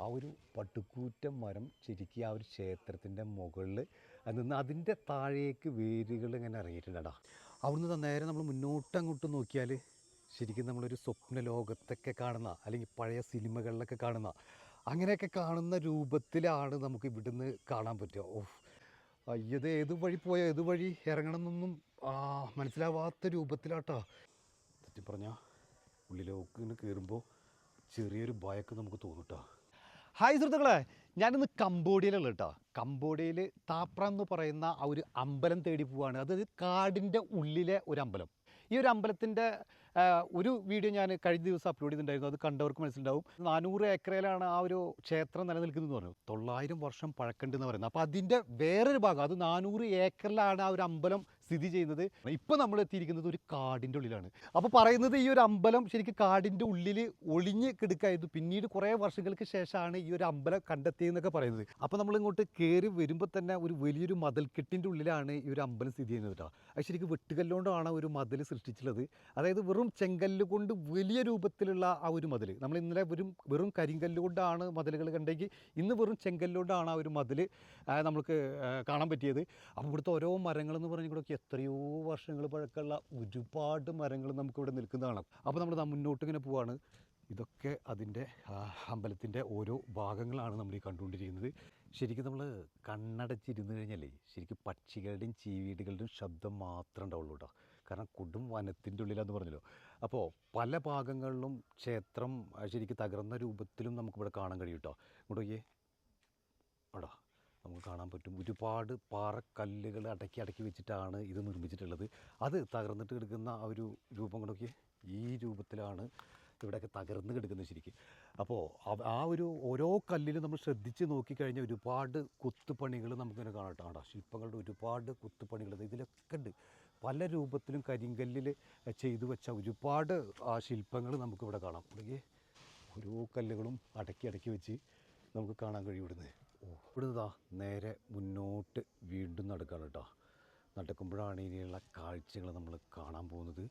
ആ ഒരു പട്ടുകൂറ്റൻ മരം ശരിക്കും ആ ഒരു ക്ഷേത്രത്തിൻ്റെ മുകളിൽ നിന്ന് അതിൻ്റെ താഴേക്ക് വേരുകൾ ഇങ്ങനെ ഇറങ്ങിയിട്ടുണ്ടാ. അവിടുന്ന് നേരെ നമ്മൾ മുന്നോട്ടങ്ങോട്ട് നോക്കിയാൽ ശരിക്കും നമ്മളൊരു സ്വപ്ന ലോകത്തൊക്കെ കാണുന്ന അല്ലെങ്കിൽ പഴയ സിനിമകളിലൊക്കെ കാണുന്ന അങ്ങനെയൊക്കെ കാണുന്ന രൂപത്തിലാണ് നമുക്ക് ഇവിടുന്ന് കാണാൻ പറ്റുക. അയ്യത് ഏത് വഴി പോയാൽ ഏത് വഴി ഇറങ്ങണം എന്നൊന്നും മനസ്സിലാവാത്ത രൂപത്തിലാട്ടോ. സത്യം പറഞ്ഞാൽ ഉള്ളിലേക്ക് കയറുമ്പോൾ ചെറിയൊരു ഭയമൊക്കെ നമുക്ക് തോന്നുട്ടോ. ഹായ് സുഹൃത്തുക്കളെ, ഞാനിന്ന് കംബോഡിയയിലുള്ള കേട്ടോ. കംബോഡിയയിൽ താപ്ര എന്ന് പറയുന്ന ആ ഒരു അമ്പലം തേടി പോവുകയാണ്. അതായത് കാടിൻ്റെ ഉള്ളിലെ ഒരു അമ്പലം. ഈ ഒരു അമ്പലത്തിൻ്റെ ഒരു വീഡിയോ ഞാൻ കഴിഞ്ഞ ദിവസം അപ്ലോഡ് ചെയ്തിട്ടുണ്ടായിരുന്നു. അത് കണ്ടവർക്ക് മനസ്സിലുണ്ടാവും. 400 ഏക്കറിലാണ് ആ ഒരു ക്ഷേത്രം നിലനിൽക്കുന്നതെന്ന് പറഞ്ഞു. 900 വർഷം പഴക്കമുണ്ടെന്ന് പറയുന്നത്. അപ്പോൾ അതിൻ്റെ വേറൊരു ഭാഗം, അത് 400 ഏക്കറിലാണ് ആ ഒരു അമ്പലം സ്ഥിതി ചെയ്യുന്നത്. ഇപ്പോൾ നമ്മൾ എത്തിയിരിക്കുന്നത് ഒരു കാടിൻ്റെ ഉള്ളിലാണ്. അപ്പോൾ പറയുന്നത് ഈ ഒരു അമ്പലം ശരിക്കും കാടിൻ്റെ ഉള്ളിൽ ഒളിഞ്ഞ് കിടക്കായിരുന്നു. പിന്നീട് കുറേ വർഷങ്ങൾക്ക് ശേഷമാണ് ഈ ഒരു അമ്പലം കണ്ടെത്തിയെന്നൊക്കെ പറയുന്നത്. അപ്പോൾ നമ്മളിങ്ങോട്ട് കയറി വരുമ്പോൾ തന്നെ ഒരു വലിയൊരു മതിൽക്കെട്ടിൻ്റെ ഉള്ളിലാണ് ഈ ഒരു അമ്പലം സ്ഥിതി ചെയ്യുന്നത് കേട്ടോ. അത് ശരിക്കും വെട്ടുകല്ലുകൊണ്ടാണ് ഒരു മതിൽ സൃഷ്ടിച്ചിട്ടുള്ളത്. അതായത് വെറും ചെങ്കല്ല് കൊണ്ട് വലിയ രൂപത്തിലുള്ള ആ ഒരു മതിൽ. നമ്മൾ ഇന്നലെ വെറും കരിങ്കല്ല് കൊണ്ടാണ് മതിലുകൾ കണ്ടെങ്കിൽ ഇന്ന് വെറും ചെങ്കല്ലുകൊണ്ടാണ് ആ ഒരു മതിൽ നമുക്ക് കാണാൻ പറ്റിയത്. അപ്പോൾ ഇവിടുത്തെ ഓരോ മരങ്ങളെന്ന് പറഞ്ഞാൽ എത്രയോ വർഷങ്ങൾ പഴക്കമുള്ള ഒരുപാട് മരങ്ങൾ നമുക്കിവിടെ നിൽക്കുന്നതാണ്. അപ്പോൾ നമ്മൾ മുന്നോട്ട് ഇങ്ങനെ പോവാണ്. ഇതൊക്കെ അതിൻ്റെ അമ്പലത്തിൻ്റെ ഓരോ ഭാഗങ്ങളാണ് നമ്മൾ ഈ കണ്ടുകൊണ്ടിരിക്കുന്നത്. ശരിക്കും നമ്മൾ കണ്ണടച്ചിരുന്ന് കഴിഞ്ഞാലേ ശരിക്കും പക്ഷികളുടെയും ചീവീടുകളുടെയും ശബ്ദം മാത്രമേ ഉണ്ടാവുള്ളൂ കേട്ടോ. കാരണം കൊടും വനത്തിൻ്റെ ഉള്ളിലാന്ന് പറഞ്ഞല്ലോ. അപ്പോൾ പല ഭാഗങ്ങളിലും ക്ഷേത്രം ശരിക്കും തകർന്ന രൂപത്തിലും നമുക്കിവിടെ കാണാൻ കഴിയും കേട്ടോ. ഇങ്ങോട്ട് നോക്കിയേ, അവിടെ നമുക്ക് കാണാൻ പറ്റും ഒരുപാട് പാറക്കല്ലുകൾ അടക്കി വെച്ചിട്ടാണ് ഇത് നിർമ്മിച്ചിട്ടുള്ളത്. അത് തകർന്നിട്ട് കിടക്കുന്ന ആ ഒരു രൂപം കൊണ്ടൊക്കെ ഈ രൂപത്തിലാണ് ഇവിടെയൊക്കെ തകർന്ന് കിടക്കുന്നത് ശരിക്കും. അപ്പോൾ ആ ഒരു ഓരോ കല്ലിലും നമ്മൾ ശ്രദ്ധിച്ച് നോക്കിക്കഴിഞ്ഞാൽ ഒരുപാട് കൊത്തുപണികൾ നമുക്കിങ്ങനെ കാണാം. ശില്പങ്ങളുടെ ഒരുപാട് കൊത്തുപണികൾ ഇതിലൊക്കെ ഉണ്ട്. പല രൂപത്തിലും കരിങ്കല്ലിൽ ചെയ്തു വെച്ച ഒരുപാട് ശില്പങ്ങൾ നമുക്കിവിടെ കാണാം. അല്ലെങ്കിൽ ഓരോ കല്ലുകളും അടക്കി വെച്ച് നമുക്ക് കാണാൻ കഴിയും ഇവിടുന്ന്. ഇവിടുന്ന് നേരെ മുന്നോട്ട് വീണ്ടും നടക്കുകയാണ് കേട്ടോ. നടക്കുമ്പോഴാണ് ഇനിയുള്ള കാഴ്ചകൾ നമ്മൾ കാണാൻ പോകുന്നത്.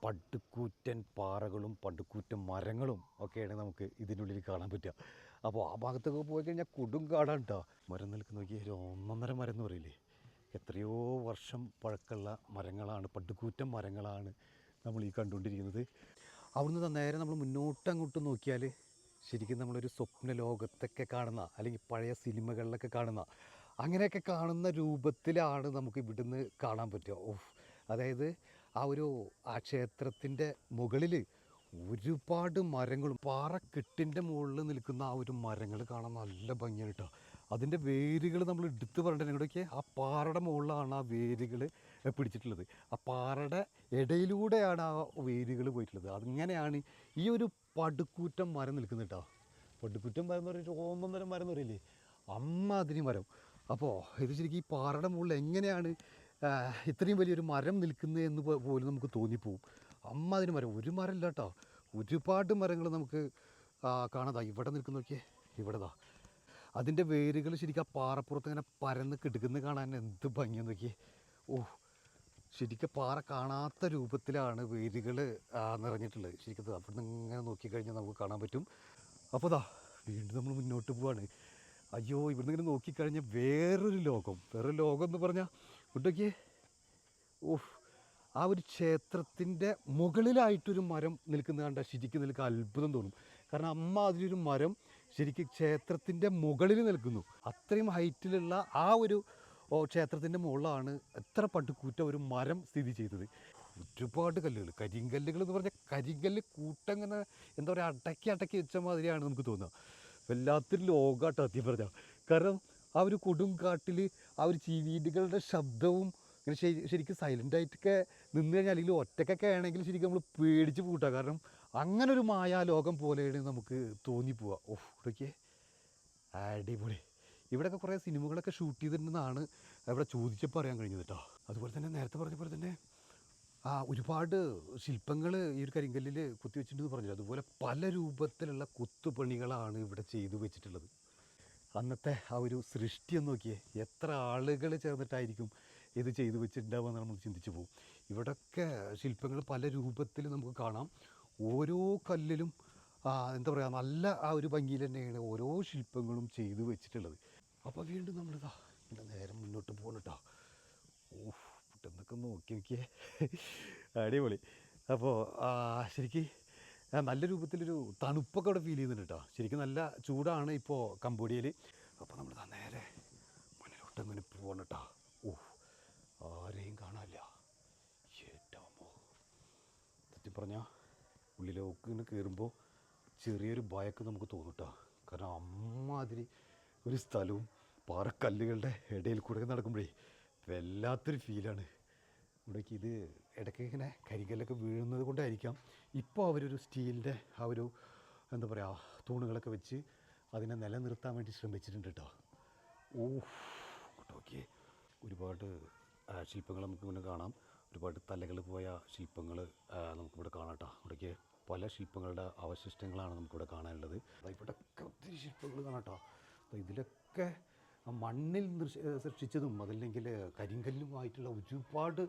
പടുകൂറ്റൻ പാറകളും പടുകൂറ്റൻ മരങ്ങളും ഒക്കെയാണ് നമുക്ക് ഇതിനുള്ളിൽ കാണാൻ പറ്റുക. അപ്പോൾ ആ ഭാഗത്തൊക്കെ പോയി കഴിഞ്ഞാൽ കൊടും കാടാണ് കേട്ടോ. മരം നിൽക്കുന്ന നോക്കി ഒരു 1.5 മരം എന്ന് പറയില്ലേ, എത്രയോ വർഷം പഴക്കമുള്ള മരങ്ങളാണ്, പടുകൂറ്റൻ മരങ്ങളാണ് നമ്മൾ ഈ കണ്ടുകൊണ്ടിരിക്കുന്നത്. അവിടുന്ന് നേരെ നമ്മൾ മുന്നോട്ടങ്ങോട്ട് നോക്കിയാൽ ശരിക്കും നമ്മളൊരു സ്വപ്ന ലോകത്തൊക്കെ കാണുന്ന അല്ലെങ്കിൽ പഴയ സിനിമകളിലൊക്കെ കാണുന്ന അങ്ങനെയൊക്കെ കാണുന്ന രൂപത്തിലാണ് നമുക്ക് ഇവിടുന്ന് കാണാൻ പറ്റുക. അതായത് ആ ക്ഷേത്രത്തിൻ്റെ മുകളിൽ ഒരുപാട് മരങ്ങളും പാറക്കെട്ടിൻ്റെ മുകളിൽ നിൽക്കുന്ന ആ ഒരു മരങ്ങൾ കാണാൻ നല്ല ഭംഗിയാണ് കേട്ടോ. അതിൻ്റെ വേരുകൾ നമ്മൾ എടുത്ത് പറഞ്ഞിട്ടുണ്ടെങ്കിൽ ഇവിടേക്ക് ആ പാറയുടെ മുകളിലാണ് ആ വേരുകൾ പിടിച്ചിട്ടുള്ളത്. ആ പാറയുടെ ഇടയിലൂടെയാണ് ആ വേരുകൾ പോയിട്ടുള്ളത്. അങ്ങനെയാണ് ഈ ഒരു പടുകൂറ്റൻ മരം നിൽക്കുന്നത് കേട്ടോ. പടുകൂറ്റൻ മരം എന്ന് പറഞ്ഞിട്ട് 1.5 മരം എന്ന് പറയില്ലേ, അമ്മാതിരി മരം. അപ്പോൾ ഇത് ശരിക്കും ഈ പാറയുടെ മുകളിൽ എങ്ങനെയാണ് ഇത്രയും വലിയൊരു മരം നിൽക്കുന്നത് എന്ന് പോലും നമുക്ക് തോന്നിപ്പോവും. അമ്മാതിരി മരം, ഒരു മരമില്ല കേട്ടോ, ഒരുപാട് മരങ്ങൾ നമുക്ക് കാണാതാ. ഇവിടെ നിൽക്കുന്ന നോക്കിയേ, ഇവിടെതാ അതിൻ്റെ വേരുകൾ ശരിക്കും ആ പാറപ്പുറത്ത് ഇങ്ങനെ പരന്ന് കിടക്കുന്നത് കാണാൻ എന്ത് ഭംഗിയെന്ന് നോക്കിയേ. ശരിക്കും പാറ കാണാത്ത രൂപത്തിലാണ് വേരുകൾ നിറഞ്ഞിട്ടുള്ളത്. ശരിക്കും അവിടെ നിന്ന് ഇങ്ങനെ നോക്കിക്കഴിഞ്ഞാൽ നമുക്ക് കാണാൻ പറ്റും. അപ്പോൾ വീണ്ടും നമ്മൾ മുന്നോട്ട് പോവാണ്. അയ്യോ, ഇവിടുന്ന് ഇങ്ങനെ നോക്കിക്കഴിഞ്ഞാൽ വേറൊരു ലോകം എന്ന് പറഞ്ഞാൽ ഇവിടേക്ക് ആ ഒരു ക്ഷേത്രത്തിൻ്റെ മുകളിലായിട്ടൊരു മരം നിൽക്കുന്നത് കണ്ടാൽ ശരിക്കും നിൽക്കുക അത്ഭുതം തോന്നും. കാരണം അതിലൊരു മരം ശരിക്കും ക്ഷേത്രത്തിൻ്റെ മുകളിൽ നിൽക്കുന്നു. അത്രയും ഹൈറ്റിലുള്ള ആ ഒരു ക്ഷേത്രത്തിൻ്റെ മുകളിലാണ് എത്ര പടുകൂറ്റ ഒരു മരം സ്ഥിതി ചെയ്തത്. ഒരുപാട് കല്ലുകൾ, കരിങ്കല്ലുകൾ എന്ന് പറഞ്ഞാൽ കരിങ്കല്ല് കൂട്ടങ്ങനെ എന്താ പറയുക അടക്കി വെച്ച മാതിരിയാണ് നമുക്ക് തോന്നുക. വല്ലാത്തൊരു ലോകമാട്ടോ സത്യം പറഞ്ഞാൽ. കാരണം ആ ഒരു കൊടുങ്കാട്ടിൽ ആ ഒരു ചീവീടുകളുടെ ശബ്ദവും ഇങ്ങനെ ശരിക്കും സൈലൻ്റായിട്ടൊക്കെ നിന്ന് കഴിഞ്ഞാൽ അല്ലെങ്കിൽ ഒറ്റക്കൊക്കെ ആണെങ്കിൽ ശരിക്കും നമ്മൾ പേടിച്ച് പൂട്ടാം. കാരണം അങ്ങനെ ഒരു മായാലോകം പോലെയാണ് നമുക്ക് തോന്നിപ്പോവുക. ഇവിടേക്ക് അടിപൊളി. ഇവിടെയൊക്കെ കുറേ സിനിമകളൊക്കെ ഷൂട്ട് ചെയ്തിട്ടുണ്ടെന്നാണ് ഇവിടെ ചോദിച്ചപ്പോൾ അറിയാൻ കഴിഞ്ഞത് കേട്ടോ. അതുപോലെ തന്നെ നേരത്തെ പറഞ്ഞ പോലെ തന്നെ ഒരുപാട് ശില്പങ്ങൾ ഈ ഒരു കരിങ്കല്ലിൽ കുത്തിവെച്ചിട്ടുണ്ടെന്ന് പറഞ്ഞില്ല. അതുപോലെ പല രൂപത്തിലുള്ള കൊത്തുപണികളാണ് ഇവിടെ ചെയ്തു വെച്ചിട്ടുള്ളത്. അന്നത്തെ ആ ഒരു സൃഷ്ടി എന്ന് നോക്കിയേ, എത്ര ആളുകൾ ചേർന്നിട്ടായിരിക്കും ഇത് ചെയ്തു വെച്ചിട്ടുണ്ടാവുക നമ്മൾ ചിന്തിച്ചു പോകും. ഇവിടെയൊക്കെ ശില്പങ്ങൾ പല രൂപത്തിൽ നമുക്ക് കാണാം. ഓരോ കല്ലിലും എന്താ പറയുക നല്ല ആ ഒരു ഭംഗിയിൽ തന്നെയാണ് ഓരോ ശില്പങ്ങളും ചെയ്തു വെച്ചിട്ടുള്ളത്. അപ്പോൾ വീണ്ടും നമ്മളിതാ പിന്നെ നേരെ മുന്നോട്ട് പോകണം കേട്ടോ. ഓഹ് പെട്ടെന്നൊക്കെ നോക്കി നോക്കിയേ, അടിപൊളി. അപ്പോൾ ശരിക്ക് നല്ല രൂപത്തിലൊരു തണുപ്പൊക്കെ അവിടെ ഫീൽ ചെയ്യുന്നുണ്ട് കേട്ടോ. ശരിക്കും നല്ല ചൂടാണ് ഇപ്പോൾ കംബോഡിയയിൽ. അപ്പോൾ നമ്മൾ നേരെ മുന്നിലോട്ട് അങ്ങനെ പോകണം കേട്ടോ. ഓഹ് ആരെയും കാണാനില്ല. ഏറ്റാമോ സത്യം പറഞ്ഞാൽ ഉള്ളിലേക്ക് ഇങ്ങനെ കയറുമ്പോൾ ചെറിയൊരു ഭയമൊക്കെ നമുക്ക് തോന്നും കേട്ടോ. കാരണം അമ്മാതിരി ഒരു സ്ഥലവും പാറക്കല്ലുകളുടെ ഇടയിൽ കൂടെ നടക്കുമ്പോഴേ വല്ലാത്തൊരു ഫീലാണ്. ഇവിടേക്ക് ഇത് ഇടയ്ക്ക് ഇങ്ങനെ കരികല്ലൊക്കെ വീഴുന്നത് കൊണ്ടായിരിക്കാം ഇപ്പോൾ അവരൊരു സ്റ്റീലിൻ്റെ ആ ഒരു എന്താ പറയുക തൂണുകളൊക്കെ വെച്ച് അതിനെ നിലനിർത്താൻ വേണ്ടി ശ്രമിച്ചിട്ടുണ്ട് കേട്ടോ. ഓഹ് ഓക്കെ, ഒരുപാട് ശില്പങ്ങൾ നമുക്കിങ്ങനെ കാണാം. ഒരുപാട് തലകൾ പോയ ശില്പങ്ങൾ നമുക്കിവിടെ കാണാം കേട്ടോ. ഇവിടേക്ക് പല ശില്പങ്ങളുടെ അവശിഷ്ടങ്ങളാണ് നമുക്കിവിടെ കാണാനുള്ളത്. ഇവിടെയൊക്കെ ഒത്തിരി ശില്പങ്ങൾ കാണാം കേട്ടോ. ഇതിലൊക്കെ മണ്ണിൽ സൃഷ്ടിച്ചതും അതല്ലെങ്കിൽ കരിങ്കല്ലുമായിട്ടുള്ള ഒരുപാട്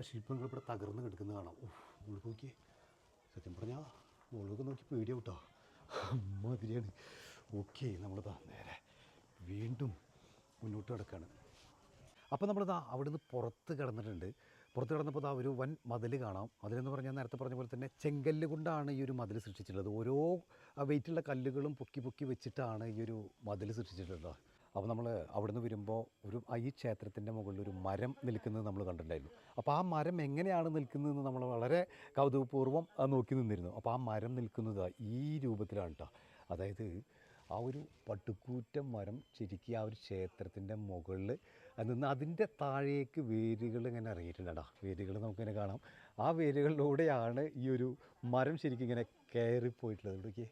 ശില്പങ്ങൾ ഇവിടെ തകർന്ന് കിടക്കുന്ന കാണാം. മുഴുക് നോക്കി, സത്യം പറഞ്ഞാൽ മുഴുക് നോക്കി പേടിയാവും കേട്ടോ. അമ്മാതിരിയാണ്. ഓക്കെ, നമ്മളിതാ നേരെ വീണ്ടും മുന്നോട്ട് കിടക്കുകയാണ്. അപ്പോൾ നമ്മളിതാ അവിടെ നിന്ന് പുറത്ത് കിടന്നിട്ടുണ്ട്. പുറത്ത് കിടന്നപ്പോൾ ഒരു വൻ മതിൽ കാണാം. മതിലെന്ന് പറഞ്ഞാൽ നേരത്തെ പറഞ്ഞ പോലെ തന്നെ ചെങ്കല്ല് കൊണ്ടാണ് ഈ ഒരു മതിൽ സൃഷ്ടിച്ചിട്ടുള്ളത്. ഓരോ വെയിറ്റുള്ള കല്ലുകളും പൊക്കി പൊക്കി വെച്ചിട്ടാണ് ഈ ഒരു മതിൽ സൃഷ്ടിച്ചിട്ടുള്ളത്. അപ്പോൾ നമ്മൾ അവിടെ നിന്ന് വരുമ്പോൾ ഈ ക്ഷേത്രത്തിൻ്റെ മുകളിൽ ഒരു മരം നിൽക്കുന്നത് നമ്മൾ കണ്ടിട്ടുണ്ടായിരുന്നു. അപ്പോൾ ആ മരം എങ്ങനെയാണ് നിൽക്കുന്നതെന്ന് നമ്മൾ വളരെ കൗതുകപൂർവ്വം നോക്കി നിന്നിരുന്നു. അപ്പോൾ ആ മരം നിൽക്കുന്നത് ഈ രൂപത്തിലാണ് കേട്ടോ. അതായത് ആ ഒരു പട്ടുകൂറ്റൻ മരം ശരിക്കും ആ ഒരു ക്ഷേത്രത്തിൻ്റെ മുകളിൽ നിന്ന് അതിൻ്റെ താഴേക്ക് വേരുകൾ ഇങ്ങനെ ഇറങ്ങിയിട്ടുണ്ട്. വേരുകൾ നമുക്കിങ്ങനെ കാണാം. ആ വേരുകളിലൂടെയാണ് ഈ ഒരു മരം ശരിക്കും ഇങ്ങനെ കയറിപ്പോയിട്ടുള്ളത്. ഇവിടേക്ക്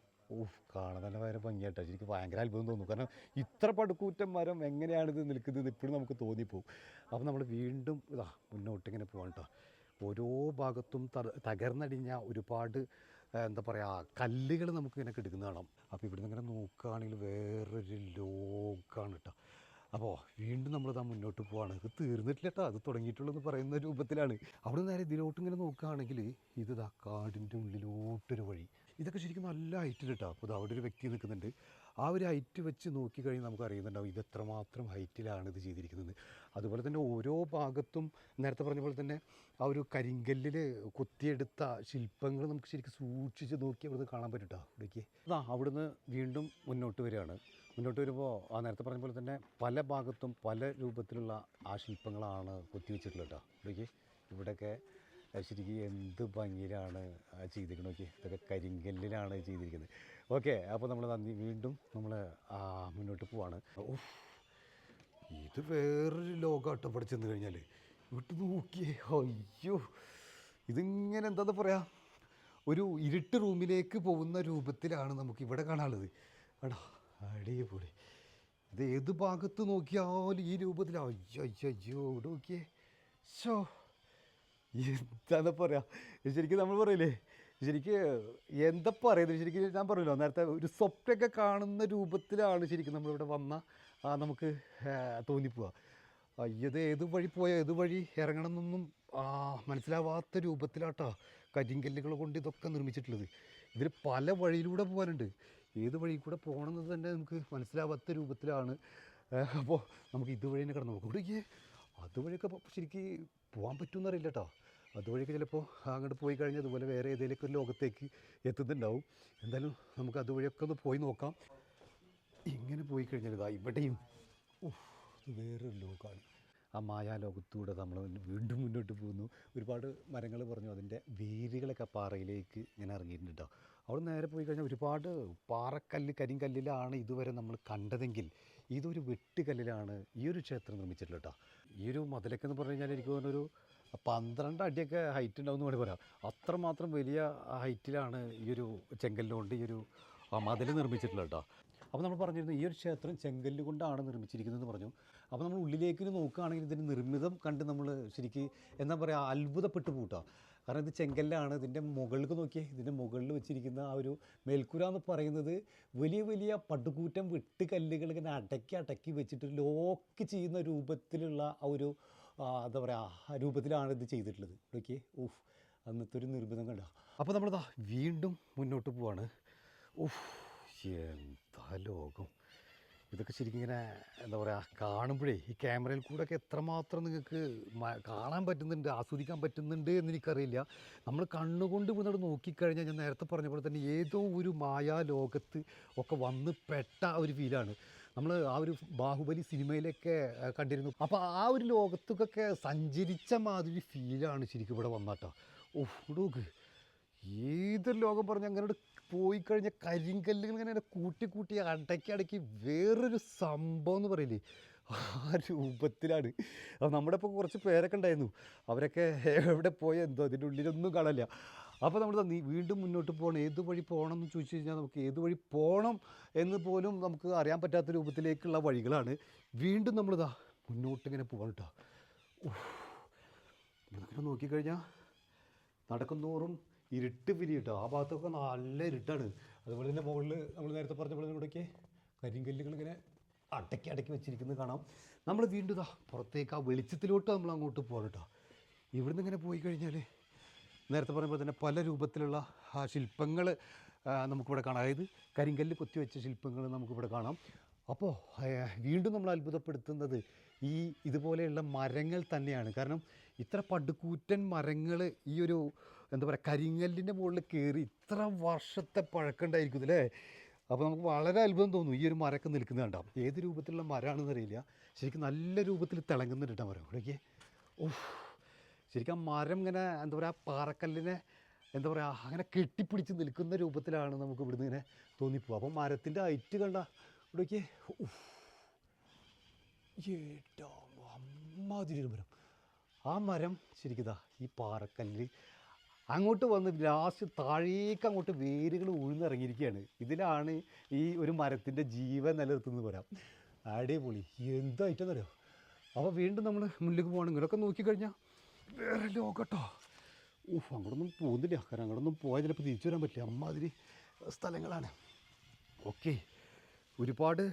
കാണാൻ തന്നെ ഭയങ്കര ഭംഗിയായിട്ടോ. ശരിക്കും ഭയങ്കര അത്ഭുതം തോന്നും. കാരണം ഇത്ര പടുക്കൂറ്റൻ മരം എങ്ങനെയാണിത് നിൽക്കുന്നത് ഇപ്പോഴും നമുക്ക് തോന്നിപ്പോവും. അപ്പോൾ നമ്മൾ വീണ്ടും മുന്നോട്ടിങ്ങനെ പോകാൻ കേട്ടോ. ഓരോ ഭാഗത്തും തകർന്നടിഞ്ഞ ഒരുപാട് എന്താ പറയുക കല്ലുകൾ നമുക്കിങ്ങനെ കിടക്കുന്ന കാണാം. അപ്പോൾ ഇവിടെ നിന്ന് ഇങ്ങനെ നോക്കുകയാണെങ്കിൽ വേറൊരു ലോകമാണ് കേട്ടോ. അപ്പോൾ വീണ്ടും നമ്മളിതാ മുന്നോട്ട് പോവാണ്. ഇത് തീർന്നിട്ടില്ല കേട്ടോ, അത് തുടങ്ങിയിട്ടുള്ളൂ എന്ന് പറയുന്ന രൂപത്തിലാണ്. അവിടെ നേരെ ഇതിലോട്ട് ഇങ്ങനെ നോക്കുകയാണെങ്കിൽ ഇതാ കാടിൻ്റെ ഉള്ളിലോട്ടൊരു വഴി. ഇതൊക്കെ ശരിക്കും നല്ല ഹൈറ്റിൽ കേട്ടോ. അപ്പോൾ അവിടെ ഒരു വ്യക്തി നിൽക്കുന്നുണ്ട്. ആ ഒരു ഹൈറ്റ് വെച്ച് നോക്കിക്കഴിഞ്ഞാൽ നമുക്ക് അറിയുന്നുണ്ടാവും ഇത് എത്രമാത്രം ഹൈറ്റിലാണ് ഇത് ചെയ്തിരിക്കുന്നത്. അതുപോലെ തന്നെ ഓരോ ഭാഗത്തും നേരത്തെ പറഞ്ഞ പോലെ തന്നെ ആ ഒരു കരിങ്കല്ലിൽ കൊത്തിയെടുത്ത ശില്പങ്ങൾ നമുക്ക് ശരിക്കും സൂക്ഷിച്ച് നോക്കി അവിടുന്ന് കാണാൻ പറ്റും കേട്ടോ. ഇവിടേക്ക് അവിടുന്ന് വീണ്ടും മുന്നോട്ട് വരികയാണ്. മുന്നോട്ട് വരുമ്പോൾ നേരത്തെ പറഞ്ഞ പോലെ തന്നെ പല ഭാഗത്തും പല രൂപത്തിലുള്ള ആ ശില്പങ്ങളാണ് കൊത്തിവെച്ചിട്ടുള്ളത് കേട്ടോ. ഇവിടേക്ക് ഇവിടെയൊക്കെ ശരിക്കും എന്ത് ഭംഗിയിലാണ് ചെയ്തിരിക്കുന്നത്. നോക്കി, ഇതൊക്കെ കരിങ്കല്ലിലാണ് ചെയ്തിരിക്കുന്നത്. ഓക്കെ, അപ്പോൾ നമ്മൾ വീണ്ടും നമ്മൾ മുന്നോട്ട് പോവാണ്. ഇത് വേറൊരു ലോകമാട്ടോ. ഇവിടെ ചെന്ന് കഴിഞ്ഞാൽ ഇവിട്ട് നോക്കിയേ, അയ്യോ ഇതിങ്ങനെ എന്താണെന്ന് പറയാ, ഒരു ഇരുട്ട് റൂമിലേക്ക് പോകുന്ന രൂപത്തിലാണ് നമുക്ക് ഇവിടെ കാണാനുള്ളത്. എടാ അടിപൊളി. ഇത് ഏത് ഭാഗത്ത് നോക്കിയാലും ഈ രൂപത്തിൽ. അയ്യോ അയ്യോ അയ്യോ ഇവിടെ നോക്കിയേ. ഷോ എന്താണെന്ന് പറയാ, ശരിക്കും നമ്മൾ പറയില്ലേ, ശരിക്കും എന്താ പറയുന്നത്, ശരിക്കും ഞാൻ പറഞ്ഞല്ലോ നേരത്തെ ഒരു സ്വപ്നമൊക്കെ കാണുന്ന രൂപത്തിലാണ് ശരിക്കും നമ്മളിവിടെ വന്ന നമുക്ക് തോന്നിപ്പോവുക. ഇത് ഏത് വഴി പോയാൽ ഏത് വഴി ഇറങ്ങണം എന്നൊന്നും മനസ്സിലാവാത്ത രൂപത്തിലാട്ടോ കരിങ്കല്ലുകൾ കൊണ്ട് ഇതൊക്കെ നിർമ്മിച്ചിട്ടുള്ളത്. ഇതിൽ പല വഴിയിലൂടെ പോകാനുണ്ട്. ഏത് വഴി കൂടെ പോകണമെന്ന് തന്നെ നമുക്ക് മനസ്സിലാവാത്ത രൂപത്തിലാണ്. അപ്പോൾ നമുക്ക് ഇതുവഴി തന്നെ കിടന്നു നോക്കും. ഇവിടെ അതുവഴിയൊക്കെ ശരിക്കും പോകാൻ പറ്റുമെന്നറിയില്ല കേട്ടോ. അതുവഴിയൊക്കെ ചിലപ്പോൾ അങ്ങോട്ട് പോയി കഴിഞ്ഞാൽ അതുപോലെ വേറെ ഏതെങ്കിലുമൊക്കെ ഒരു ലോകത്തേക്ക് എത്തുന്നുണ്ടാവും. എന്തായാലും നമുക്ക് അതുവഴിയൊക്കെ ഒന്ന് പോയി നോക്കാം. ഇങ്ങനെ പോയി കഴിഞ്ഞാൽ ഇവിടെയും വേറൊരു ലോകമാണ്. ആ മായാലോകത്തൂടെ നമ്മൾ വീണ്ടും മുന്നോട്ട് പോകുന്നു. ഒരുപാട് മരങ്ങൾ പറഞ്ഞു, അതിൻ്റെ വേരുകളൊക്കെ പാറയിലേക്ക് ഇങ്ങനെ ഇറങ്ങിയിട്ടുണ്ട് കേട്ടോ. അവിടെ നേരെ പോയി കഴിഞ്ഞാൽ ഒരുപാട് കരിങ്കല്ലിലാണ് ഇതുവരെ നമ്മൾ കണ്ടതെങ്കിൽ ഇതൊരു വെട്ടുകല്ലിലാണ് ഈ ഒരു ക്ഷേത്രം നിർമ്മിച്ചിട്ടുള്ളത് കേട്ടോ. ഈ ഒരു മതിലൊക്കെ എന്ന് പറഞ്ഞു കഴിഞ്ഞാൽ എനിക്ക് തോന്നുന്നൊരു 12 അടിയൊക്കെ ഹൈറ്റ് ഉണ്ടാവും എന്ന് വേണമെങ്കിൽ പറയാം. അത്രമാത്രം വലിയ ഹൈറ്റിലാണ് ഈ ഒരു ചെങ്കല്ലുകൊണ്ട് ഈ ഒരു മതിൽ നിർമ്മിച്ചിട്ടുള്ളത് കേട്ടോ. അപ്പോൾ നമ്മൾ പറഞ്ഞിരുന്നു ഈ ഒരു ക്ഷേത്രം ചെങ്കല്ല് കൊണ്ടാണ് നിർമ്മിച്ചിരിക്കുന്നതെന്ന് പറഞ്ഞു. അപ്പോൾ നമ്മൾ ഉള്ളിലേക്ക് നോക്കുകയാണെങ്കിൽ ഇതിൻ്റെ നിർമ്മിതം കണ്ട് നമ്മൾ ശരിക്കും എന്താ പറയുക അത്ഭുതപ്പെട്ടു പോട്ടാ. കാരണം ഇത് ചെങ്കല്ലാണ്. ഇതിൻ്റെ മുകളിലേക്ക് നോക്കിയേ, ഇതിൻ്റെ മുകളിൽ വെച്ചിരിക്കുന്ന ആ ഒരു മേൽക്കൂര എന്ന് പറയുന്നത് വലിയ വലിയ പടുകൂറ്റം വെട്ടുകല്ലുകൾ ഇങ്ങനെ അടക്കി വെച്ചിട്ട് ലോക്ക് ചെയ്യുന്ന രൂപത്തിലുള്ള ആ ഒരു എന്താ പറയുക രൂപത്തിലാണ് ഇത് ചെയ്തിട്ടുള്ളത്. ഓക്കെ, അന്നത്തെ ഒരു നിർമ്മിതം കണ്ട. അപ്പോൾ നമ്മളിതാ വീണ്ടും മുന്നോട്ട് പോവാണ്. ഉഫ്, എന്താ ലോകം. ഇതൊക്കെ ശരിക്കും ഇങ്ങനെ എന്താ പറയുക, കാണുമ്പോഴേ ഈ ക്യാമറയിൽ കൂടെയൊക്കെ എത്രമാത്രം നിങ്ങൾക്ക് കാണാൻ പറ്റുന്നുണ്ട്, ആസ്വദിക്കാൻ പറ്റുന്നുണ്ട് എന്ന് എനിക്കറിയില്ല. നമ്മൾ കണ്ണുകൊണ്ട് ഇവിടെ നോക്കിക്കഴിഞ്ഞാൽ ഞാൻ നേരത്തെ പറഞ്ഞ പോലെ തന്നെ ഏതോ ഒരു മായാ ലോകത്ത് ഒക്കെ വന്ന് പെട്ട ഒരു ഫീലാണ്. നമ്മൾ ആ ഒരു ബാഹുബലി സിനിമയിലൊക്കെ കണ്ടിരുന്നു. അപ്പോൾ ആ ഒരു ലോകത്തൊക്കെ സഞ്ചരിച്ച മാതിരി ഫീലാണ് ശരിക്കും ഇവിടെ വന്നാട്ടോ. ഓഹ് ഇടോക്ക് ഏതൊരു ലോകം പറഞ്ഞ് അങ്ങനെ പോയി കഴിഞ്ഞാൽ കരിങ്കല്ലുകൾ ഇങ്ങനെ കൂട്ടി കൂട്ടി അടക്കി അടക്കി വേറൊരു സംഭവം എന്ന് പറയില്ലേ, ആ രൂപത്തിലാണ്. അപ്പോൾ നമ്മുടെ ഇപ്പോൾ കുറച്ച് പേരൊക്കെ ഉണ്ടായിരുന്നു, അവരൊക്കെ എവിടെ പോയോ എന്തോ, അതിൻ്റെ ഉള്ളിലൊന്നും കാണില്ല. അപ്പോൾ നമ്മൾ വീണ്ടും മുന്നോട്ട് പോകണം, ഏത് വഴി പോകണം എന്ന് ചോദിച്ചു കഴിഞ്ഞാൽ നമുക്ക് ഏത് വഴി പോകണം എന്ന് പോലും നമുക്ക് അറിയാൻ പറ്റാത്ത രൂപത്തിലേക്കുള്ള വഴികളാണ്. വീണ്ടും നമ്മളിതാ മുന്നോട്ടിങ്ങനെ പോകണം കേട്ടോ. ഇങ്ങനെ നോക്കിക്കഴിഞ്ഞാൽ നടക്കുന്തോറും ഇരുട്ട് പിരി കേട്ടോ. ആ ഭാഗത്തൊക്കെ നല്ല ഇരുട്ടാണ്. അതുപോലെ തന്നെ മുകളിൽ നമ്മൾ നേരത്തെ പറഞ്ഞ പോലെ ഇവിടേക്ക് കരിങ്കല്ലുകൾ ഇങ്ങനെ അടക്കി അടക്കി വെച്ചിരിക്കുന്നത് കാണാം. നമ്മൾ വീണ്ടും ഇതാ പുറത്തേക്ക് ആ വെളിച്ചത്തിലോട്ട് നമ്മൾ അങ്ങോട്ട് പോകണം കേട്ടോ. ഇവിടുന്ന് ഇങ്ങനെ പോയി കഴിഞ്ഞാൽ നേരത്തെ പറയുമ്പോൾ തന്നെ പല രൂപത്തിലുള്ള ആ ശില്പങ്ങൾ നമുക്കിവിടെ കാണാം. അതായത് കരിങ്കല്ല് കൊത്തിവെച്ച ശില്പങ്ങൾ നമുക്കിവിടെ കാണാം. അപ്പോൾ വീണ്ടും നമ്മൾ അത്ഭുതപ്പെടുത്തുന്നത് ഇതുപോലെയുള്ള മരങ്ങൾ തന്നെയാണ്. കാരണം ഇത്ര പടുകൂറ്റൻ മരങ്ങൾ ഈ ഒരു എന്താ പറയുക കരിങ്കല്ലിൻ്റെ മുകളിൽ കയറി ഇത്ര വർഷത്തെ പഴക്കമുണ്ടായിരിക്കും അല്ലേ. അപ്പോൾ നമുക്ക് വളരെ അത്ഭുതം തോന്നും ഈ ഒരു മരമൊക്കെ നിൽക്കുന്നത് കണ്ടാം. ഏത് രൂപത്തിലുള്ള മരമാണെന്ന് അറിയില്ല, ശരിക്കും നല്ല രൂപത്തിൽ തിളങ്ങുന്നുണ്ട് കേട്ടോ മരം. ഇവിടേക്ക് ഓഹ് ശരിക്കും ആ മരം ഇങ്ങനെ എന്താ പറയുക പാറക്കല്ലിനെ എന്താ പറയുക അങ്ങനെ കെട്ടിപ്പിടിച്ച് നിൽക്കുന്ന രൂപത്തിലാണ് നമുക്ക് ഇവിടുന്ന് ഇങ്ങനെ തോന്നിപ്പോവുക. അപ്പം മരത്തിൻ്റെ ഹൈറ്റ് കണ്ട ഇവിടേക്ക് ഏട്ടാ അമ്മാതിരി ഒരു മരം. ആ മരം ശരിക്കും ഇതാ ഈ പാറക്കല്ല് അങ്ങോട്ട് വന്ന് ലാസ്റ്റ് താഴേക്ക് അങ്ങോട്ട് വേരുകൾ ഉഴുന്നിറങ്ങിയിരിക്കുകയാണ്. ഇതിലാണ് ഈ ഒരു മരത്തിൻ്റെ ജീവൻ നിലനിർത്തുന്നത് പറയാം. അടിപൊളി എന്തായിട്ടെന്നറിയോ. അപ്പോൾ വീണ്ടും നമ്മൾ മുന്നിലേക്ക് പോകണം. ഇങ്ങനെയൊക്കെ നോക്കിക്കഴിഞ്ഞാൽ വേറെ ലോകട്ടോ. ഓഹ് അങ്ങോട്ടൊന്നും പോകുന്നില്ല, കാരണം അങ്ങോട്ടൊന്നും പോയാൽ ചിലപ്പോൾ തിരിച്ചു വരാൻ പറ്റില്ല, അമ്മാതിരി സ്ഥലങ്ങളാണ്. ഓക്കെ, ഒരുപാട്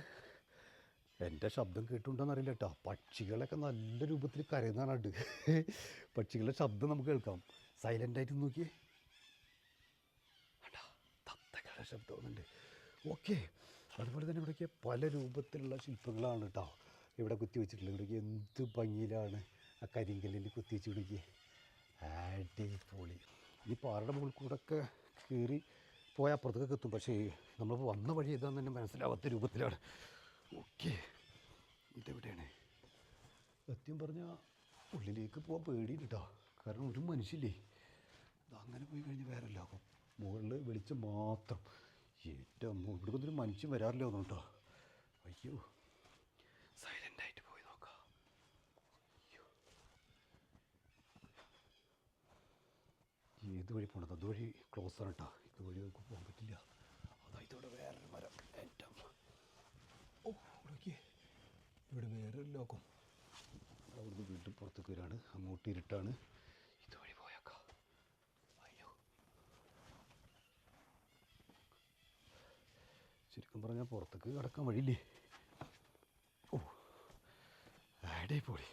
എൻ്റെ ശബ്ദം കേട്ടുണ്ടോയെന്ന് അറിയില്ല കേട്ടോ. പക്ഷികളൊക്കെ നല്ല രൂപത്തിൽ കരയുന്നതാണ്. പക്ഷികളുടെ ശബ്ദം നമുക്ക് കേൾക്കാം. സൈലൻ്റായിട്ട് നോക്കിയേ, കേട്ടോ തത്തകളുടെ ശബ്ദം ഒന്നുണ്ട്. ഓക്കെ, അതുപോലെ തന്നെ ഇവിടേക്ക് പല രൂപത്തിലുള്ള ശില്പങ്ങളാണ് കേട്ടോ ഇവിടെ കുത്തി വെച്ചിട്ടുള്ളത്. ഇവിടേക്ക് എന്ത് ഭംഗിയിലാണ് ആ കരിങ്കല്ലിൽ കുത്തി വെച്ച് ഇവിടേക്ക്. അടിപൊളി. ഈ പാറയുടെ മുകളിൽ കൂടെ ഒക്കെ കയറി പോയാൽ അപ്പുറത്തൊക്കെ എത്തും, പക്ഷേ നമ്മളിപ്പോൾ വന്ന വഴി ഏതാണെന്ന് തന്നെ മനസ്സിലാവാത്ത രൂപത്തിലാണ്. ഓക്കെ, ഇതെവിടെയാണ് സത്യം പറഞ്ഞാൽ ഉള്ളിലേക്ക് പോകാൻ പേടിയുണ്ട് കേട്ടോ. കാരണം ഒരു മനുഷ്യല്ലേ, അങ്ങനെ പോയി കഴിഞ്ഞാൽ വേറെ ലോകം. മുകളിൽ വെളിച്ചം മാത്രം. ഏറ്റവും ഇവിടെ ഒന്നൊരു മനുഷ്യൻ വരാറില്ല ഒന്നും കേട്ടോ. അയ്യോ, സൈലൻ്റായിട്ട് പോയി നോക്കാം. അയ്യോ, ഏത് വഴി പോകണത്? അതുവഴി ക്ലോസ് ആണ് കേട്ടോ. ഇതുവഴി നമുക്ക് പോകാൻ പറ്റില്ല. അതായത് ഇവിടെ വേറൊരു മരം. ഏറ്റവും ഓ ഇവിടേക്ക് ഇവിടെ വേറൊരു ലോകം. അവിടുന്ന് വീണ്ടും പുറത്തേക്ക് വരാണ്. അങ്ങോട്ട് ഇരുട്ടാണ്. ഇതുവഴി പോയേക്കാം. അയ്യോ, ശരിക്കും പറഞ്ഞാൽ പുറത്തേക്ക് കിടക്കാൻ വഴിയില്ലേ. ഓ അടിപൊളി.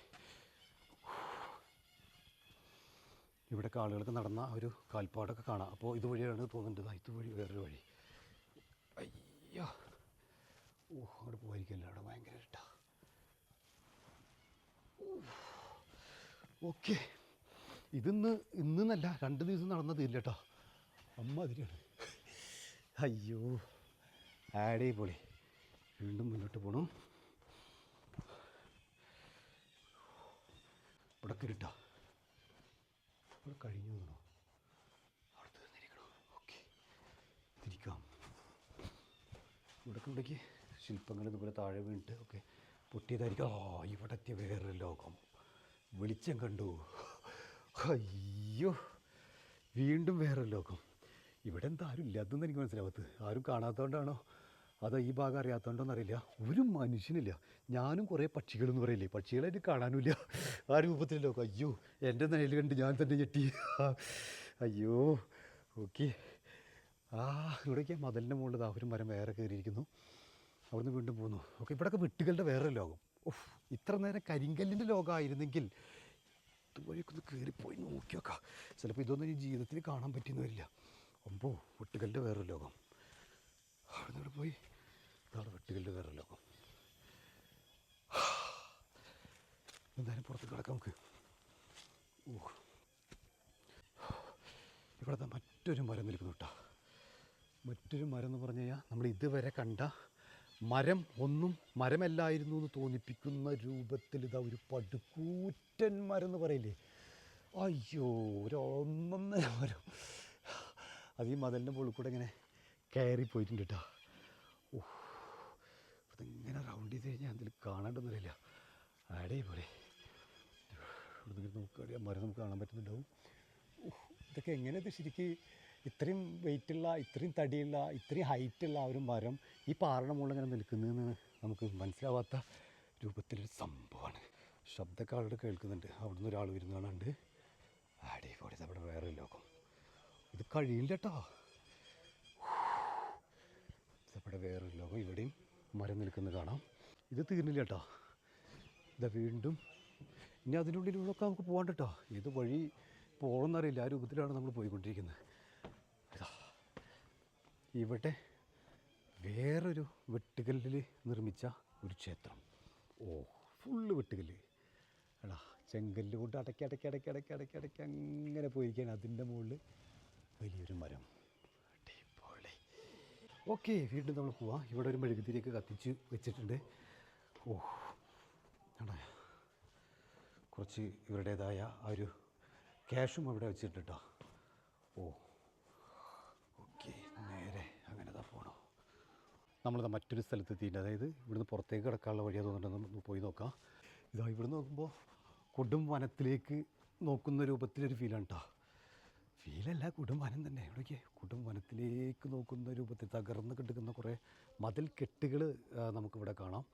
ഇവിടെയൊക്കെ ആളുകൾക്ക് നടന്ന ഒരു കാൽപ്പാടൊക്കെ കാണാം. അപ്പോൾ ഇതുവഴിയാണ് തോന്നുന്നുണ്ട്. ഇതുവഴി വേറൊരു വഴി. അയ്യോ, ഓ അവിടെ പോയിരിക്കില്ല, അവിടെ ഭയങ്കര ഇട്ടാ. ഓക്കെ, ഇന്നല്ല 2 ദിവസം നടന്നതില്ല കേട്ടോ. അമ്മാതിരിയാണ്. അയ്യോ അടിപൊളി. വീണ്ടും മുന്നോട്ട് പോകണം. ഇവിടെ കയറിട്ടാ, ഇവിടെ കഴിഞ്ഞു തോന്നണോ, അവിടെ തീർന്നിരിക്കണോ. ഓക്കെ, തിരിക്കാം. ഇവിടേക്ക് ശില്പങ്ങൾ ഇതുപോലെ താഴെ വീണിട്ട് ഒക്കെ പൊട്ടിയതായിരിക്കും. ഇവിടെ എത്തിയ വേറൊരു ലോകം. വെളിച്ചം കണ്ടു. അയ്യോ, വീണ്ടും വേറൊരു ലോകം. ഇവിടെ എന്താ ആരും ഇല്ലാത്തതെന്ന് എനിക്ക് മനസ്സിലാവത്ത്. ആരും കാണാത്തതുകൊണ്ടാണോ അതോ ഈ ഭാഗം അറിയാത്തതുകൊണ്ടോന്ന് അറിയില്ല. ഒരു മനുഷ്യനില്ല. ഞാനും കുറേ പക്ഷികളെന്ന് പറയില്ലേ, പക്ഷികളായിട്ട് കാണാനുമില്ല. ആ രൂപത്തിൽ ലോകം. അയ്യോ, എൻ്റെ നിലയിൽ കണ്ട് ഞാൻ തന്നെ ഞെട്ടി. അയ്യോ. ഓക്കെ, ഇവിടേക്ക് മതിലിൻ്റെ മുകളിൽ ഒരു മരം വേറെ കയറിയിരിക്കുന്നു. അവിടുന്ന് വീണ്ടും പോകുന്നു. ഓക്കെ, ഇവിടെയൊക്കെ വെട്ടുകളുടെ വേറെ ലോകം. ഓഹ്, ഇത്ര നേരം കരിങ്കല്ലിൻ്റെ ലോകമായിരുന്നെങ്കിൽ ഇതുവഴിയൊക്കെ ഒന്ന് കയറിപ്പോയി നോക്കി നോക്കാം. ചിലപ്പോൾ ഇതൊന്നും ഈ ജീവിതത്തിൽ കാണാൻ പറ്റിയെന്ന് വരില്ല. അമ്പോ, വെട്ടുകല്ലിൻ്റെ വേറൊരു ലോകം. അവിടെ നിന്ന് പോയി നാളെ വെട്ടുകല്ല് വേറെ ലോകം. എന്തായാലും പുറത്ത് കിടക്കാം നമുക്ക്. ഇവിടുത്തെ മറ്റൊരു മരം നിൽക്കുന്നു കേട്ടോ. മറ്റൊരു മരം എന്ന് പറഞ്ഞു കഴിഞ്ഞാൽ നമ്മൾ ഇതുവരെ കണ്ട മരം ഒന്നും മരമല്ലായിരുന്നു എന്ന് തോന്നിപ്പിക്കുന്ന രൂപത്തിൽ ഇതാ ഒരു പടുകൂറ്റൻ മരം എന്ന് പറയില്ലേ. അയ്യോ, ഒരു ഒന്നൊന്നര മരം. അത് ഈ മതിലിൻ്റെ മുകളിൽ കൂടെ ഇങ്ങനെ കയറിപ്പോയിട്ടുണ്ട് കേട്ടോ. ഇതിങ്ങനെ റൗണ്ട് ചെയ്ത് കഴിഞ്ഞാൽ അതിൽ കാണാണ്ടൊന്നുമില്ല. അടിപൊളി. ഇവിടുന്ന് നോക്കുകയാണെങ്കിൽ മരം നമുക്ക് കാണാൻ പറ്റുന്നുണ്ടാവും. ഇതൊക്കെ എങ്ങനെയത് ശരിക്കും ഇത്രയും വെയിറ്റുള്ള, ഇത്രയും തടിയുള്ള, ഇത്രയും ഹൈറ്റുള്ള ആ ഒരു മരം ഈ പാറയുടെ മുകളിൽ ഇങ്ങനെ നിൽക്കുന്നതെന്ന് നമുക്ക് മനസ്സിലാവാത്ത രൂപത്തിലൊരു സംഭവമാണ്. ശബ്ദമൊക്കെ ആളുകൾ കേൾക്കുന്നുണ്ട്. അവിടുന്ന് ഒരാൾ വരുന്ന കാണാണ്ട്. അടിപൊളി. അവിടെ വേറെ ലോകം. ഇത് കഴിയില്ല കേട്ടോ. ഇതവിടെ വേറൊരു ലോകം. ഇവിടെയും മരം നിൽക്കുന്നത് കാണാം. ഇത് തീർന്നില്ല കേട്ടോ. ഇതാ വീണ്ടും ഇനി അതിനുള്ളിലൂടെയൊക്കെ നമുക്ക് പോകാൻ കേട്ടോ. ഏത് വഴി പോകണമെന്നറിയില്ല. ആ രൂപത്തിലാണ് നമ്മൾ പോയിക്കൊണ്ടിരിക്കുന്നത്. ഇവിടെ വേറൊരു വെട്ടുകല്ലിൽ നിർമ്മിച്ച ഒരു ക്ഷേത്രം. ഫുള്ള് വെട്ടുകല്ല് എടാ. ചെങ്കല്ല് കൊണ്ട് അടക്കി അങ്ങനെ പോയിരിക്കുകയാണ്. അതിൻ്റെ മുകളിൽ വലിയൊരു മരം. അടിപൊളി. ഓക്കെ, വീണ്ടും നമ്മൾ പോവാം. ഇവിടെ ഒരു മെഴുകുതിരിയൊക്കെ കത്തിച്ച് വെച്ചിട്ടുണ്ട്. എടാ, കുറച്ച് ഇവരുടേതായ ആ ഒരു ക്യാഷും അവിടെ വെച്ചിട്ടുണ്ട് കേട്ടോ. ഓക്കെ, നേരെ അങ്ങനെ പോകണം. നമ്മളിതാ മറ്റൊരു സ്ഥലത്തെത്തിയിട്ടുണ്ട്. അതായത് ഇവിടുന്ന് പുറത്തേക്ക് കിടക്കാനുള്ള വഴിയാ തോന്നുന്നുണ്ടെന്ന് പോയി നോക്കാം. ഇതാ ഇവിടെ നോക്കുമ്പോൾ കൊടും വനത്തിലേക്ക് നോക്കുന്ന രൂപത്തിലൊരു ഫീലാണ് കേട്ടോ. ഫീലല്ല, കൊടും വനം തന്നെ. ഇവിടേക്ക് കൊടും വനത്തിലേക്ക് നോക്കുന്ന രൂപത്തിൽ തകർന്ന് കിടക്കുന്ന കുറേ മതിൽ കെട്ടുകൾ നമുക്കിവിടെ കാണാം.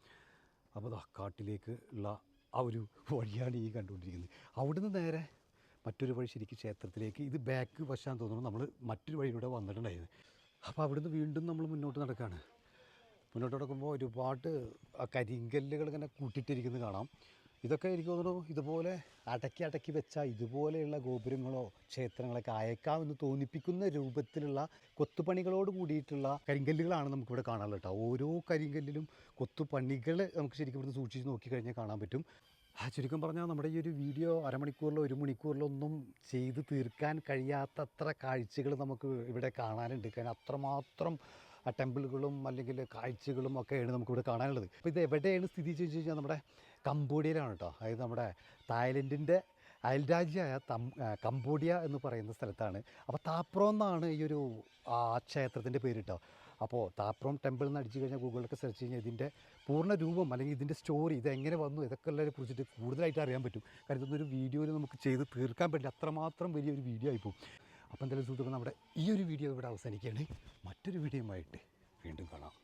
അപ്പോൾ ദാ കാട്ടിലേക്ക് ഉള്ള ആ ഒരു വഴിയാണ് ഈ കണ്ടുകൊണ്ടിരിക്കുന്നത്. അവിടുന്ന് നേരെ മറ്റൊരു വഴി ശരിക്കും ക്ഷേത്രത്തിലേക്ക്. ഇത് ബാക്ക് വശാന്ന് തോന്നുന്നു. നമ്മൾ മറ്റൊരു വഴിയിലൂടെ വന്നിട്ടുണ്ടായിരുന്നു. അപ്പോൾ അവിടുന്ന് വീണ്ടും നമ്മൾ മുന്നോട്ട് നടക്കുകയാണ്. മുന്നോട്ട് നടക്കുമ്പോൾ ഒരുപാട് കരിങ്കല്ലുകൾ ഇങ്ങനെ കൂട്ടിയിട്ടിരിക്കുന്നത് കാണാം. ഇതൊക്കെ എനിക്ക് തോന്നുന്നു ഇതുപോലെ അടക്കി വെച്ചാൽ ഇതുപോലെയുള്ള ഗോപുരങ്ങളോ ക്ഷേത്രങ്ങളൊക്കെ അയക്കാമെന്ന് തോന്നിപ്പിക്കുന്ന രൂപത്തിലുള്ള കൊത്തുപണികളോട് കൂടിയിട്ടുള്ള കരിങ്കല്ലുകളാണ് നമുക്കിവിടെ കാണാനുള്ളത് കേട്ടോ. ഓരോ കരിങ്കല്ലിലും കൊത്തുപണികൾ നമുക്ക് ശരിക്കും ഇവിടുന്ന് സൂക്ഷിച്ച് നോക്കിക്കഴിഞ്ഞാൽ കാണാൻ പറ്റും. ചുരുക്കം പറഞ്ഞാൽ നമ്മുടെ ഈ ഒരു വീഡിയോ അരമണിക്കൂറിലോ 1 മണിക്കൂറിലോ ഒന്നും ചെയ്ത് തീർക്കാൻ കഴിയാത്തത്ര കാഴ്ചകൾ നമുക്ക് ഇവിടെ കാണാനുണ്ട്. കാരണം അത്രമാത്രം ടെമ്പിളുകളും അല്ലെങ്കിൽ കാഴ്ചകളും ഒക്കെയാണ് നമുക്കിവിടെ കാണാനുള്ളത്. അപ്പോൾ ഇത് എവിടെയാണ് സ്ഥിതി ചെയ്ത് കഴിഞ്ഞാൽ നമ്മുടെ കംബോഡിയയിലാണ് കേട്ടോ. അതായത് നമ്മുടെ തായ്ലൻഡിൻ്റെ അയൽരാജ്യമായ കംബോഡിയ എന്ന് പറയുന്ന സ്ഥലത്താണ്. അപ്പോൾ താപ്രോ എന്നാണ് ഈ ഒരു ക്ഷേത്രത്തിൻ്റെ പേര് കേട്ടോ. അപ്പോൾ താപ്രോം ടെമ്പിൾ എന്ന് അടിച്ചു കഴിഞ്ഞാൽ ഗൂഗിളിലൊക്കെ സെർച്ച് കഴിഞ്ഞാൽ ഇതിൻ്റെ പൂർണ്ണ രൂപം അല്ലെങ്കിൽ ഇതിൻ്റെ സ്റ്റോറി, ഇതെങ്ങനെ വന്നു, ഇതൊക്കെ ഉള്ളതിനെ കുറിച്ചിട്ട് കൂടുതലായിട്ട് അറിയാൻ പറ്റും. കാരണം ഇതൊന്നൊരു വീഡിയോയിൽ നമുക്ക് ചെയ്ത് തീർക്കാൻ പറ്റില്ല. അത്രമാത്രം വലിയൊരു വീഡിയോ ആയിപ്പോവും. അപ്പോൾ എന്തായാലും സുഹൃത്തുക്കൾ, നമ്മുടെ ഈ ഒരു വീഡിയോ ഇവിടെ അവസാനിക്കുകയാണ്. മറ്റൊരു വീഡിയോയുമായിട്ട് വീണ്ടും കാണാം.